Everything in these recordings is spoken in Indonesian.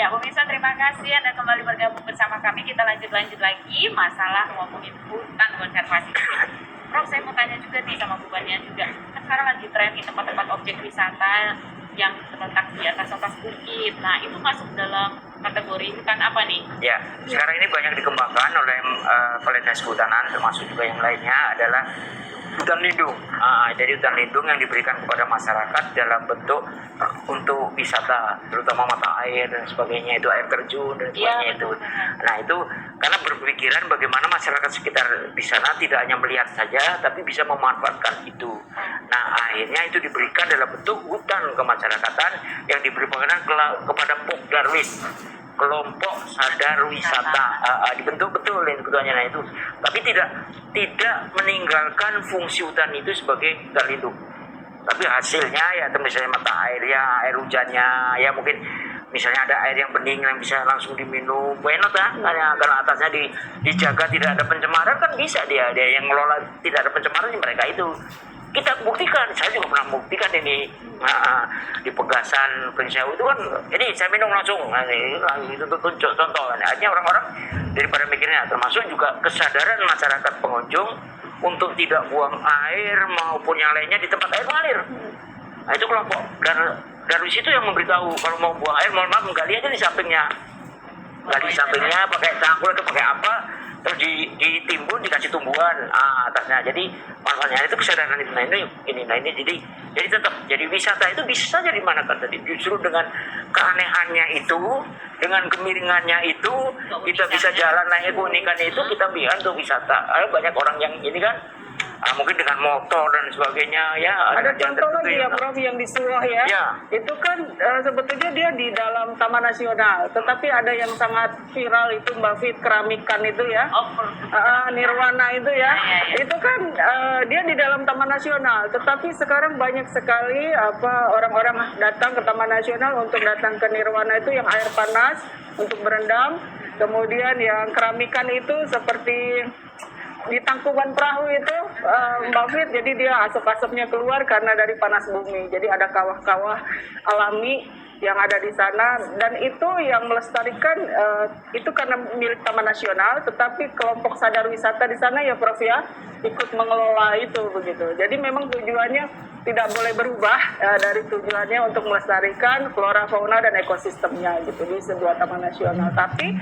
Ya, pemirsa terima kasih Anda kembali bergabung bersama kami. Kita lanjut lagi masalah ngomongin hutan konservasi. Prof, saya mau tanya juga nih sama Bu Bania juga. Kan sekarang lagi tren di tempat-tempat objek wisata yang terletak di atas bukit. Nah, itu masuk dalam kategori hutan apa nih? Ya, sekarang ini banyak dikembangkan oleh Komunitas Kehutanan, termasuk juga yang lainnya adalah hutan lindung. Jadi hutan lindung yang diberikan kepada masyarakat dalam bentuk untuk wisata, terutama mata air dan sebagainya, itu air terjun dan sebagainya itu. Nah itu karena berpikiran bagaimana masyarakat sekitar di sana tidak hanya melihat saja, tapi bisa memanfaatkan itu. Nah akhirnya itu diberikan dalam bentuk hutan kemasyarakatan yang diberikan kepada Pokdarwis, kelompok sadar wisata, dibentuk betul ketuanya. Nah itu, tapi tidak meninggalkan fungsi hutan itu sebagai hutan lindung. Tapi hasilnya ya misalnya mata airnya, air hujannya, ya mungkin misalnya ada air yang bening yang bisa langsung diminum, enak kan? Karena atasnya dijaga tidak ada pencemaran kan bisa dia yang mengelola tidak ada pencemaran mereka itu. Kita buktikan, saya juga pernah buktikan ini di Pegasan Prinseu itu kan, ini saya minum langsung, itu tunjuk contoh. Artinya orang-orang daripada mikirnya, termasuk juga kesadaran masyarakat pengunjung untuk tidak buang air maupun yang lainnya di tempat air mengalir. Nah itu kelompok dari situ yang memberitahu kalau mau buang air, mohon maaf menggali aja di sampingnya, gali sampingnya pakai cangkul atau pakai apa, terus ditimbun dikasih tumbuhan atasnya. Jadi makanya itu kesadaran itu. Nah ini jadi tetap jadi wisata itu bisa jadi mana kan tadi justru dengan keanehannya itu, dengan kemiringannya itu kita bisa jalan naik keunikannya itu kita biar untuk wisata. Banyak orang yang ini kan mungkin dengan motor dan sebagainya ya. Ada contoh lagi ya Prof yang di Suwoh ya. Itu kan sebetulnya dia di dalam Taman Nasional, tetapi ada yang sangat viral itu Mbak Fit, keramikan itu ya. Nirwana itu ya. Itu kan dia di dalam Taman Nasional, tetapi sekarang banyak sekali orang-orang datang ke Taman Nasional untuk datang ke Nirwana itu yang air panas untuk berendam. Kemudian yang keramikan itu seperti di tangkuban perahu itu Mbak Fit, jadi dia asap-asapnya keluar karena dari panas bumi. Jadi ada kawah-kawah alami yang ada di sana, dan itu yang melestarikan itu karena milik Taman Nasional, tetapi kelompok sadar wisata di sana ya Prof ya ikut mengelola itu begitu. Jadi memang tujuannya tidak boleh berubah dari tujuannya untuk melestarikan flora, fauna dan ekosistemnya gitu di sebuah Taman Nasional. Tapi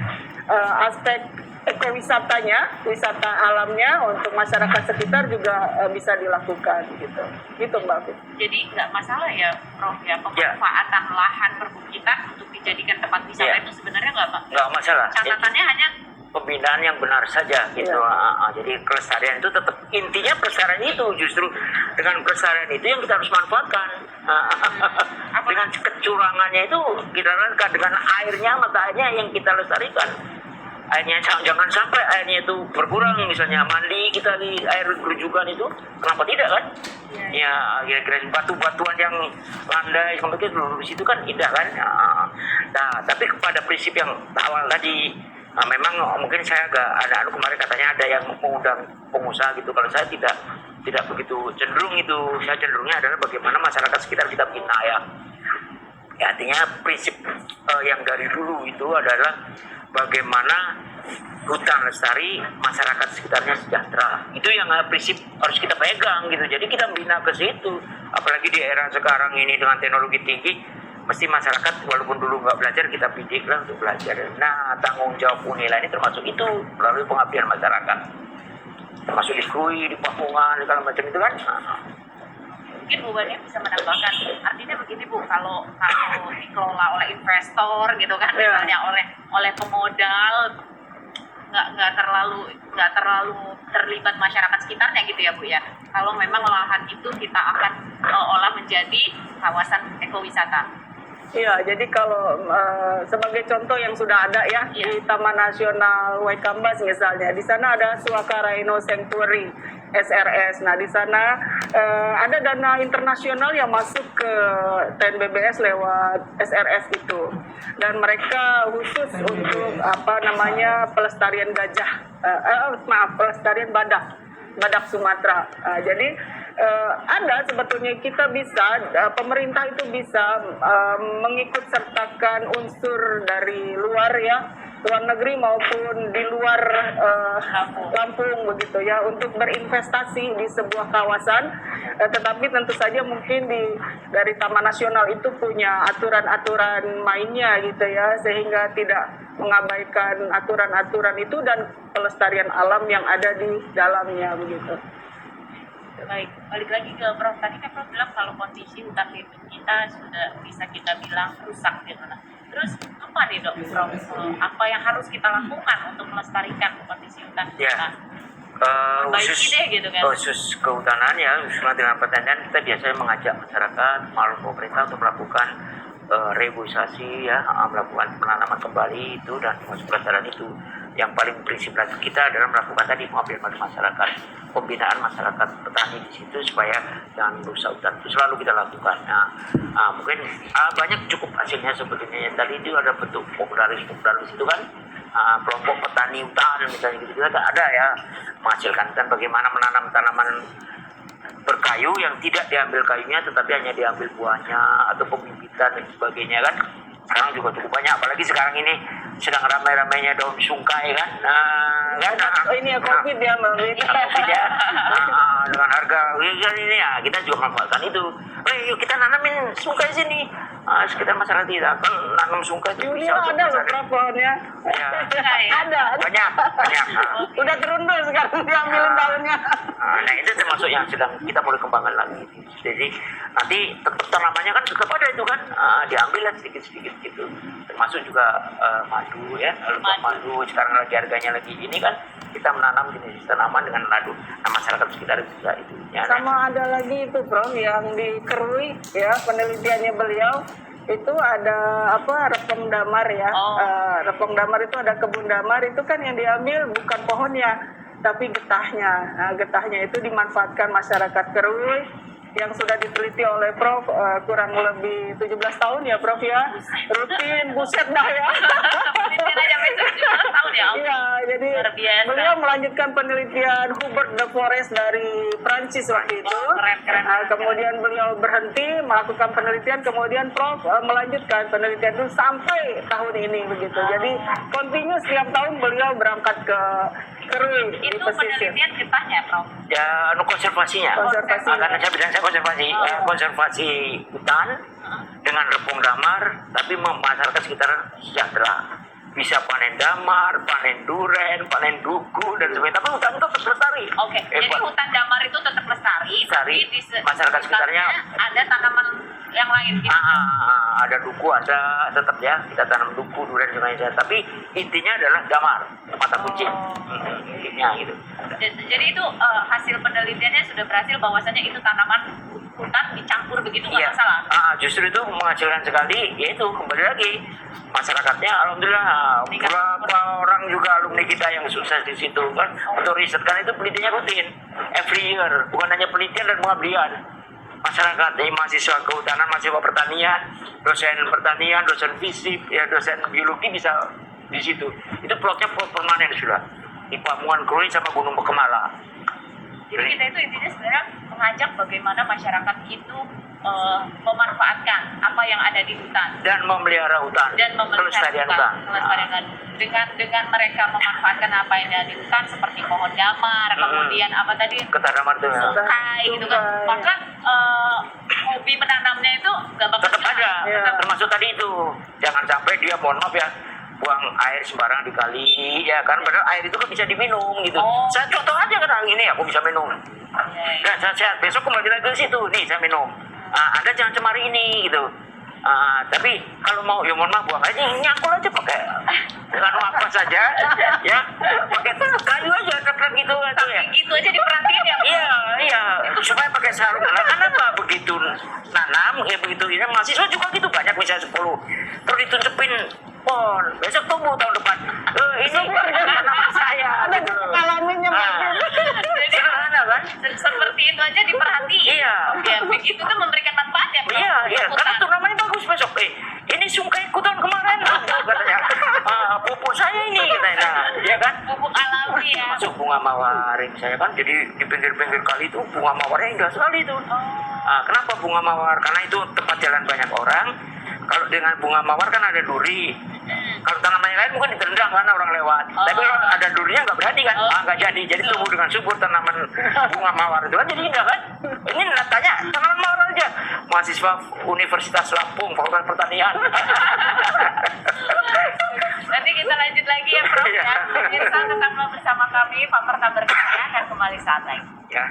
aspek ekowisatanya, wisata alamnya untuk masyarakat sekitar juga bisa dilakukan gitu. Gitu Mbak Fit. Jadi nggak masalah ya Prof ya pemanfaatan lahan perbukitan untuk dijadikan tempat wisata itu sebenarnya nggak masalah. Catatannya hanya pembinaan yang benar saja gitu. Jadi kelestarian itu tetap intinya pelestarian itu justru dengan pelestarian itu yang kita harus manfaatkan. Dengan kecurangannya itu kita lakukan dengan airnya, mata airnya yang kita lestarikan. Airnya jangan sampai airnya itu berkurang, misalnya mandi kita di air gerujukan itu kenapa tidak kan? Ya kira-kira batu-batuan yang landai seperti itu kan indah kan? Nah tapi pada prinsip yang awal tadi memang mungkin saya agak ada kemarin katanya ada yang mengundang pengusaha gitu. Kalau saya tidak begitu cenderung itu. Saya cenderungnya adalah bagaimana masyarakat sekitar kita bina ya. Artinya prinsip yang dari dulu itu adalah bagaimana hutan lestari, masyarakat sekitarnya sejahtera. Itu yang prinsip harus kita pegang gitu. Jadi kita bina ke situ. Apalagi di era sekarang ini dengan teknologi tinggi, mesti masyarakat walaupun dulu nggak belajar kita bidik lah untuk belajar. Nah tanggung jawab Unila ini termasuk itu melalui pengabdian masyarakat. Termasuk di Krui, di Pakungan, segala macam itu kan. Mungkin Bu Bania bisa menambahkan, artinya begini Bu, kalau dikelola oleh investor gitu kan, misalnya oleh pemodal, nggak terlalu terlibat masyarakat sekitarnya gitu ya Bu ya. Kalau memang lahan itu kita akan olah menjadi kawasan ekowisata. Iya, jadi kalau sebagai contoh yang sudah ada ya di Taman Nasional Waikambas misalnya, di sana ada Suaka Rhino Sanctuary SRS. Nah di sana ada dana internasional yang masuk ke TNBBS lewat SRS itu, dan mereka khusus untuk pelestarian gajah, pelestarian badak Sumatera. Jadi ada sebetulnya kita bisa, pemerintah itu bisa mengikut sertakan unsur dari luar ya, luar negeri maupun di luar Lampung begitu ya, untuk berinvestasi di sebuah kawasan. Tetapi tentu saja mungkin dari Taman Nasional itu punya aturan-aturan mainnya gitu ya, sehingga tidak mengabaikan aturan-aturan itu dan pelestarian alam yang ada di dalamnya begitu. Baik, balik lagi ke Prof. Tadi kan Prof bilang kalau kondisi hutan lindung kita sudah bisa kita bilang rusak gitu. Nah, terus apa nih Dok, Prof? Apa yang harus kita lakukan untuk melestarikan kondisi hutan kita? Khusus kehutanan ya, dengan pertanian kita biasanya mengajak masyarakat maupun pemerintah untuk melakukan reboisasi ya, melakukan penanaman kembali itu dan masuk pelestarian itu. Yang paling prinsip lagi kita adalah melakukan tadi mengambil masyarakat, pembinaan masyarakat petani di situ supaya jangan merusak hutan, itu selalu kita lakukan. Nah, mungkin banyak cukup hasilnya sebetulnya. Tadi itu ada bentuk popularis itu kan, kelompok petani hutan misalnya gitu, kita ada ya menghasilkan kan bagaimana menanam tanaman berkayu yang tidak diambil kayunya tetapi hanya diambil buahnya atau pembibitan dan sebagainya kan. Sekarang juga cukup banyak, apalagi sekarang ini sedang ramai-ramainya daun sungkai kan. Ini ya COVID ya Mbak. COVID ya. Dengan harga ini ya kita juga manfaatkan itu. Yuk kita nanamin sungkai sini. Sekitar masyarakat kita kan nanam sungkai itu bisa ada loh pohonnya. Ya. Ada. Banyak. Udah terundul sekarang diambilin daunnya. Nah itu termasuk yang sedang kita mulai kembangkan lagi. Jadi nanti tetap tanamannya kan tetap ada itu kan, diambil sedikit-sedikit gitu. Termasuk juga madu ya, madu sekarang lagi harganya lagi ini kan, kita menanam jenis tanaman dengan madu. Nah masyarakat sekitar juga itu. Ya, sama ada lagi itu Prof yang di Kerui ya, penelitiannya beliau itu ada repong damar ya. Repong damar itu ada kebun damar itu kan yang diambil bukan pohonnya tapi getahnya. Nah, getahnya itu dimanfaatkan masyarakat Kerui yang sudah diteliti oleh Prof kurang lebih 17 tahun ya Prof ya, rutin buset dah ya. Penelitian aja sampai 17 tahun ya. Iya, jadi beliau melanjutkan penelitian Hubert de Forest dari Prancis waktu itu. Keren. Kemudian beliau berhenti melakukan penelitian, kemudian Prof melanjutkan penelitian itu sampai tahun ini begitu. Jadi kontinu setiap tahun beliau berangkat ke Kerui di Itu pesisir. penelitian getahnya Prof? Ya, konservasinya. Karena saya bidang saya konservasi, konservasi hutan dengan repong damar, tapi masyarakat sekitar sejahtera. Bisa panen damar, panen duren, panen duku dan sebagainya. Tapi hutan itu tetap lestari. Oke, jadi hutan damar itu tetap lestari. Tapi di masyarakat sekitarnya ada tanaman yang lain. Gitu. Ada duku, ada tetap ya kita tanam duku, duren dan sebagainya. Tapi intinya adalah damar, mata kucing. Intinya gitu. Jadi itu hasil penelitiannya sudah berhasil bahwasanya itu tanaman hutan dicampur begitu nggak masalah. Justru itu menghasilkan sekali, yaitu kembali lagi masyarakatnya alhamdulillah beberapa orang juga alumni kita yang sukses di situ kan untuk riset kan itu penelitiannya rutin every year, bukan hanya penelitian dan pengabdian masyarakat, mahasiswa kehutanan, mahasiswa pertanian, dosen fisik ya, dosen biologi bisa di situ. Itu plotnya plot permanen sudah di Pamuan Kerui sama Gunung Bekemala. Jadi kita itu intinya sebenarnya mengajak bagaimana masyarakat itu memanfaatkan apa yang ada di hutan dan memelihara hutan dan pelestarian hutan. Dengan mereka memanfaatkan apa yang ada di hutan seperti pohon damar, kemudian apa tadi getah damar itu ya. Sungkai gitu kan. Maka hobi menanamnya itu nggak bakal tetap ada. Termasuk tadi itu jangan sampai dia mohon maaf ya buang air sembarang di kali ya kan, padahal air itu kan bisa diminum gitu. Saya contoh aja kan ini aku bisa minum. Nah, saya sehat besok kembali lagi ke situ nih saya minum. Anda jangan cemari ini gitu. Tapi kalau mau ya mohon maaf buang aja, nyangkul aja pakai apa saja ya, pakai kayu aja tekan gitu ya. Gitu aja diperhatiin ya. Iya supaya pakai sarung. Kenapa begitu nanam ya begitu ini mahasiswa juga gitu banyak misalnya 10 terus ditunjukin pon besok tumbuh tahun depan ini tanaman saya Ada pengalamannya sederhana kan seperti itu aja diperhatiin. Ya begitu tuh memberikan manfaat ya. Iya karena tuh namanya bagus besok ini sungkaiku tahun kemarin katanya pupuk saya ini katanya ya kan pupuk alami Iya. Masuk bunga mawar misalnya kan, jadi di pinggir-pinggir kali itu bunga mawarnya indah sekali itu. Kenapa bunga mawar? Karena itu tempat jalan banyak orang. Kalau dengan bunga mawar kan ada duri. Kalau tanaman yang lain mungkin ditendang kan orang lewat. Tapi kalau ada durinya nggak berani kan? Nggak jadi. Jadi tumbuh dengan subur tanaman bunga mawar itu kan jadi indah kan? Ini tanya tanaman mawar aja. Mahasiswa Universitas Lampung, Fakultas Pertanian. Nanti kita lanjut lagi ya Prof ya. Pemirsa tetaplah bersama kami, Paper Tak Berkarya akan kembali saat lagi. Ya.